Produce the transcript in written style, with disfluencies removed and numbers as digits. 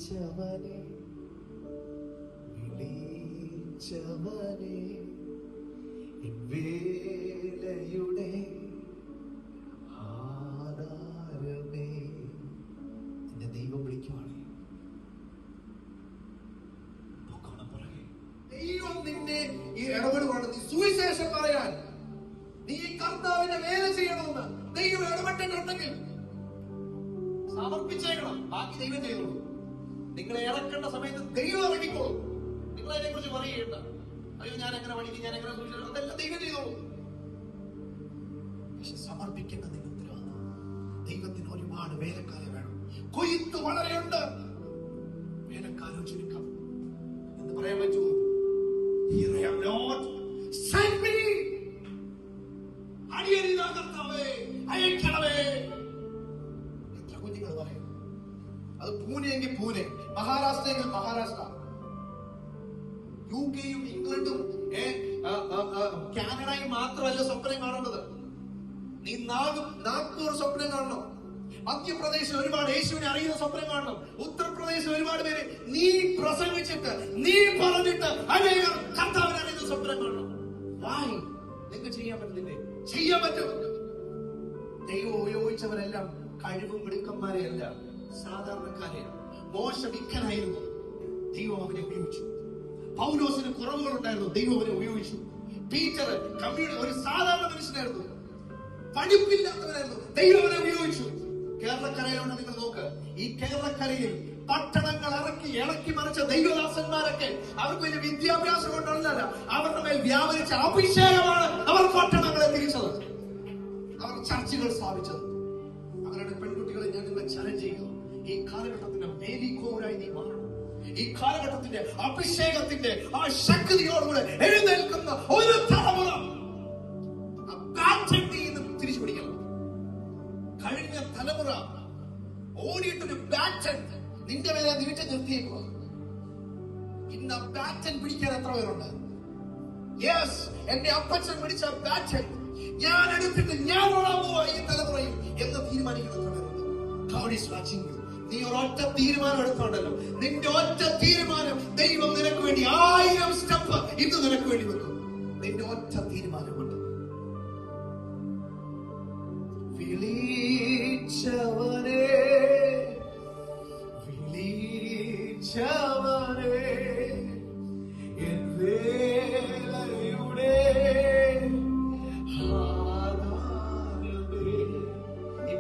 വിളിച്ചവനെ വേലയുടെ ആധാരമേ. നിന്നെ ദൈവം വിളിക്കുവാണ്. ദൈവം നിന്നെ ഈ ഇടപെടുവാണ്. നീ സുവിശേഷം പറയാൻ, നീ ഈ കർത്താവിന്റെ വേല ചെയ്യണമെന്ന് ദൈവം ഇടപെട്ടിട്ടുണ്ടെങ്കിൽ സമർപ്പിച്ചേക്കണം. ബാക്കി ദൈവം ചെയ്തോളൂ. നിങ്ങളെ ഇറക്കേണ്ട സമയത്ത് ദൈവം ഇറങ്ങിക്കോളൂ. നിങ്ങൾ അതിനെ കുറിച്ച് പറയുകയുണ്ട. അയ്യോ ഞാൻ എങ്ങനെ പഠിക്കും, ഞാൻ എങ്ങനെ സൂക്ഷിക്കണം, അതെല്ലാം ദൈവം ചെയ്തോളൂ. പക്ഷെ സമർപ്പിക്കേണ്ട നിങ്ങൾ ഉത്തരവാദിത്വം. ദൈവത്തിന് ഒരുപാട് വേലക്കാരെ വേണം. കൊയ്ത്ത് വളരെയുണ്ട്, വേലക്കാരോ ചുരുക്കം. എന്ന് പറയാൻ പറ്റുമോ? Here I am, Lord, send me. അടിയനിതാ കർത്താവേ, അയക്കണമേ. എത്ര കുഞ്ഞുങ്ങൾ പറയും. അത് പൂനെയെങ്കിൽ പൂനെ, മഹാരാഷ്ട്രയെങ്കിൽ മഹാരാഷ്ട്ര, യുകെയും ഇംഗ്ലണ്ടും കാനഡയും മാത്രമല്ല സ്വപ്നം കാണേണ്ടത്. നീ നാഗ്പൂർ സ്വപ്നം കാണണം. മധ്യപ്രദേശിൽ ഒരുപാട് യേശുവിനെ അറിയുന്ന സ്വപ്നം കാണണം. ഉത്തർപ്രദേശിൽ ഒരുപാട് പേര് നീ പ്രസംഗിച്ചിട്ട്, നീ പറഞ്ഞിട്ട് അനേകർ കർത്താവിനെ അറിയുന്ന സ്വപ്നം കാണണം. വായി നിങ്ങൾക്ക് ചെയ്യാൻ പറ്റുന്നില്ലേ? ചെയ്യാൻ പറ്റും. ദൈവം ഉപയോഗിച്ചവരെല്ലാം കഴിവും മിടുക്കന്മാരെയല്ല, സാധാരണക്കാരെയാണ്. മോശ വിക്കനായിരുന്നു, ദൈവം അവനെ ഉപയോഗിച്ചു. പൗലോസിന് കുറവുകൾ ഉണ്ടായിരുന്നു, ദൈവം അവനെ ഉപയോഗിച്ചു. ടീച്ചർ ഒരു സാധാരണ മനുഷ്യനായിരുന്നു, പഠിപ്പില്ലാത്തവരായിരുന്നു, ദൈവം അവനെ ഉപയോഗിച്ചു. കേരളക്കരയിലോട്ട് നിങ്ങൾ നോക്ക്. ഈ കേരളക്കരയിൽ പട്ടണങ്ങൾ ഇളക്കി മറിച്ച ദൈവദാസന്മാരൊക്കെ അവർക്ക് വലിയ വിദ്യാഭ്യാസം കൊണ്ടല്ല, അവരുടെ മേൽ വ്യാപരിച്ച അഭിഷേകമാണ് അവർ പട്ടണങ്ങളെ തിരിച്ചത്, അവർ ചർച്ചുകൾ സ്ഥാപിച്ചത്. അവരുടെ പെൺകുട്ടികളെ ഞാൻ നിങ്ങളെ ചലഞ്ച് ചെയ്യുന്നു. ഈ കാലഘട്ടത്തിന്റെ മേലിക്കോരായി നീ മാറണം. ഈ കാലഘട്ടത്തിന്റെ അഭിഷേകത്തിന്റെ ആ ശക്തിയോടുകൂടെ എഴുന്നേൽക്കുന്ന ഒരു തലമുറ തിരിച്ചു പിടിക്കണം. കഴിഞ്ഞ തലമുറ ഓടിയിട്ടൊരു ബാറ്റൺ നിന്റെ മേലെ നീട്ടി നിർത്തിയേക്കുക. ഇന്ന് ബാറ്റൺ പിടിക്കാൻ എത്ര പേരുണ്ട്? യെസ്, എന്റെ അപ്പച്ചൻ പിടിച്ച ബാറ്റൺ ഞാൻ എടുത്തിട്ട് ഞാൻ ഓടാൻ പോവാ ഈ തലമുറയിൽ എന്ന് തീരുമാനിക്കുന്ന എത്ര പേരുണ്ട്? God is watching you. നീ ഒരൊറ്റ തീരുമാനം എടുത്തോണ്ടല്ലോ, നിന്റെ ഒറ്റ തീരുമാനം ദൈവം നിനക്ക് വേണ്ടി 1000 സ്റ്റെപ്പ് ഇന്ന് നിനക്ക് വേണ്ടി വെക്കും. നിന്റെ ഒറ്റ തീരുമാനം കൊണ്ട്